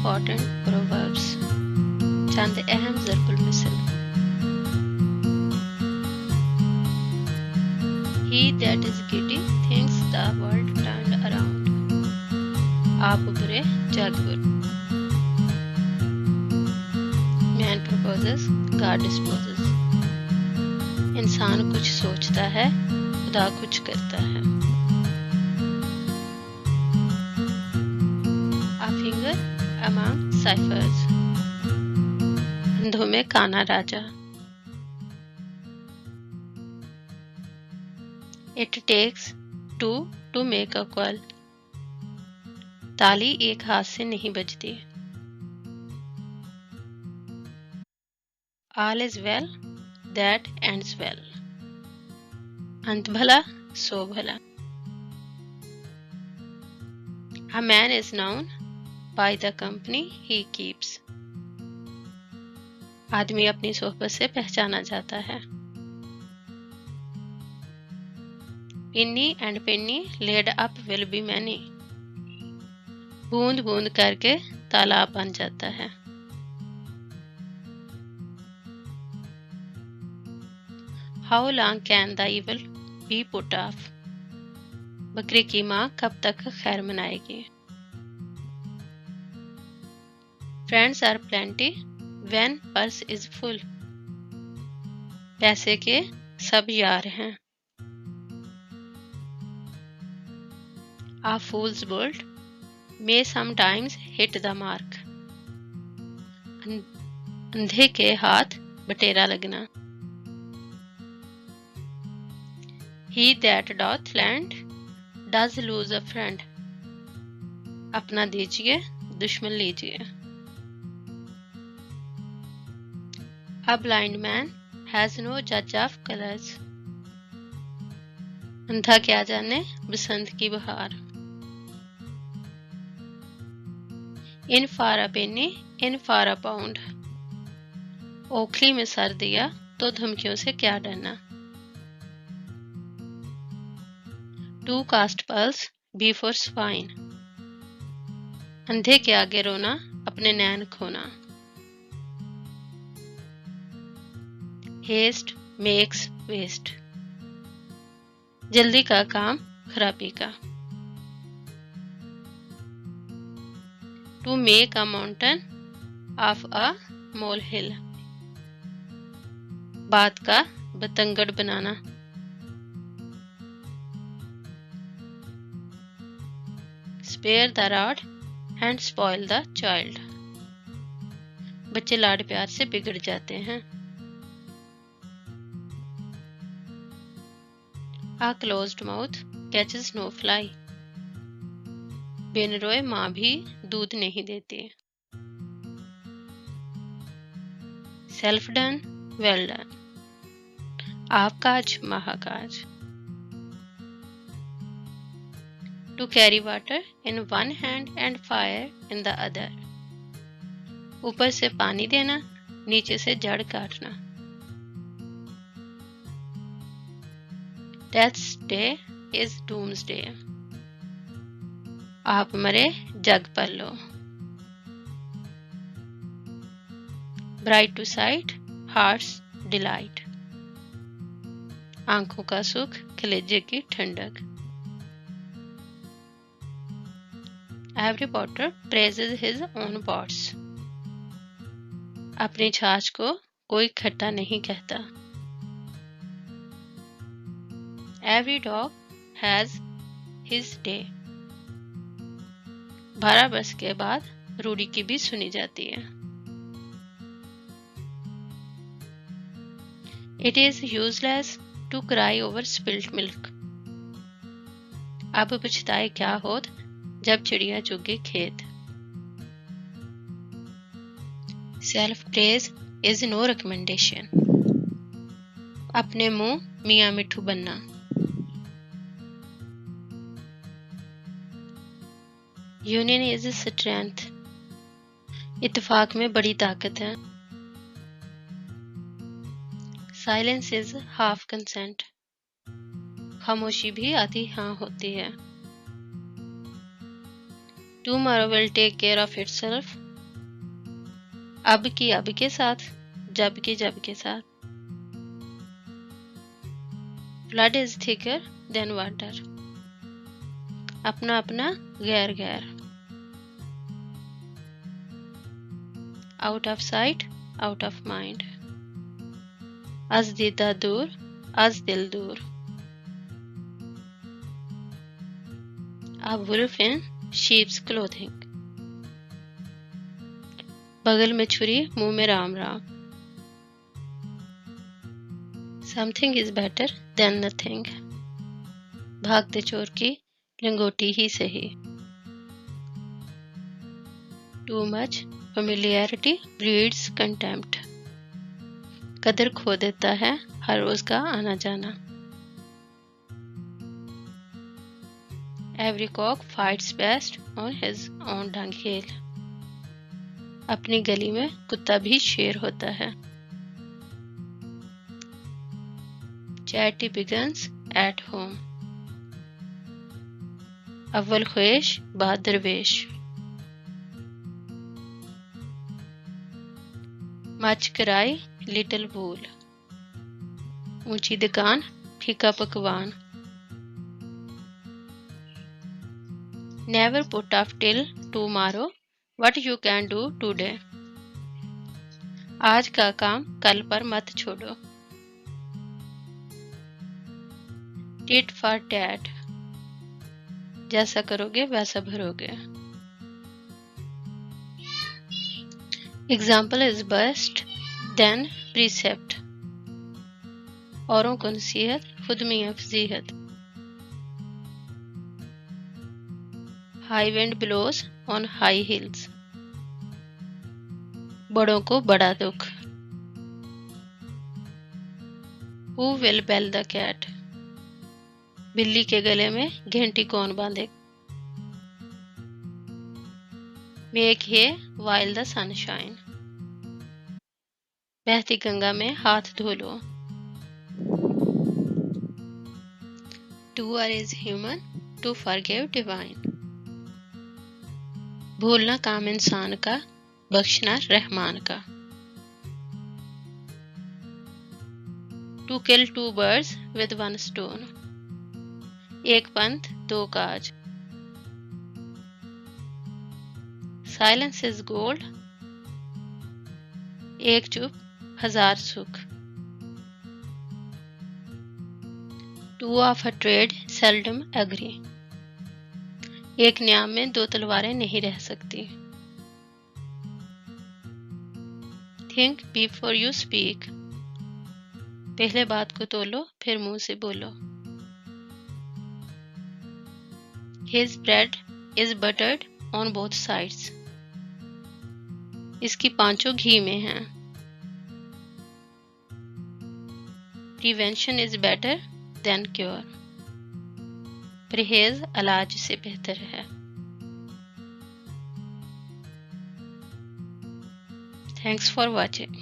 important proverbs चंद अहम ज़रबुल मिसल He that is giddy thinks the world turned around आप बुरे जग बुरे Man proposes God disposes इंसान कुछ सोचता है खुदा कुछ करता है A finger among ciphers अंधों में काना राजा It takes two to make a quarrel ताली एक हाथ से नहीं बजती All is well that ends well अंत भला सो भला A man is known by the company he keeps आदमी अपनी सोहबत से पहचाना जाता है Penny and penny laid up will be many बूंद बूंद करके तालाब बन जाता है How long can the evil be put off बकरी की माँ कब तक खैर मनाएगी Friends are plenty when purse is full पैसे के सब यार हैं A fool's bolt may sometimes hit the mark अंधे के हाथ बटेरा लगना He that doth lend does lose a friend अपना दीजिए दुश्मन लीजिए A blind man has no judge of colors अंधा क्या जाने बसंत की बहार In for a penny, in for a pound ओखली में सर दिया तो धमकियों से क्या डरना Two cast pearls before swine अंधे के आगे रोना अपने नैन खोना Haste makes waste जल्दी का काम खराबी का To make a mountain of a molehill बात का बतंगड़ बनाना Spare the rod and spoil the child बच्चे लाड प्यार से बिगड़ जाते हैं A closed mouth catches no fly बिन रोए माँ भी दूध नहीं देती Self done, well done आप काज महाकाज To carry water in one hand and fire in the other ऊपर से पानी देना नीचे से जड़ काटना Death's day is doomsday आप मरे जग पर लो Bright to sight, heart's delight आंखों का सुख कलेजे की ठंडक Every potter praises his own pots अपनी छाछ को कोई खट्टा नहीं कहता Every dog has his day 12 बरस के बाद रूढ़ी की भी सुनी जाती है It is useless to cry over spilt milk अब पछताए क्या होत जब चिड़िया चुगी खेत Self praise is no recommendation अपने मुंह मियाँ मिठू बनना Union is strength इत्तेफाक में बड़ी ताकत है Silence is half consent खामोशी भी आधी हाँ होती है Tomorrow will take care of itself अब की अब के साथ, जब की जब के साथ। Blood is thicker than water, अपना अपना गैर गैर। Out of sight out of mind, अज दीदा दूर अज दिल दूर। A wolf in sheep's clothing, बगल में छुरी मुंह में Ram Ram. Something is better than nothing, भागते चोर की लंगोटी ही सही। Too much familiarity breeds contempt, कदर खो देता है हर रोज का आना जाना। Every cock fights best on his own dunghill, अपनी गली में कुत्ता भी शेर होता है। Charity begins at home, अव्वल ख्वेश बाद दरवेश। मच कराई लिटिल भूल, ऊंची दुकान फीका पकवान। Never put off till tomorrow what you can do today, आज का काम कल पर मत छोड़ो। Tit for tat, जैसा करोगे वैसा भरोगे। Example is best then precept, औरों को नसीहत खुद में फजीहत। High wind blows on high hills, बड़ों को बड़ा दुख। Who will bell the cat, बिल्ली के गले में घंटी कौन बांधे। Make hay while the sun shine, बहती गंगा में हाथ धो लो। To err is human, to forgive divine, भूलना काम इंसान का, बख्शना रहमान का। To kill two birds with one stone, एक पंथ दो काज। Silence is gold, एक चुप हजार सुख। Two of a trade seldom agree, एक न्याम में दो तलवारें नहीं रह सकती। Think before you speak, पहले बात को तोलो फिर मुंह से बोलो। His bread is buttered on both sides, इसकी पांचों घी में हैं। Prevention is better than cure, परहेज इलाज से बेहतर है। Thanks for watching.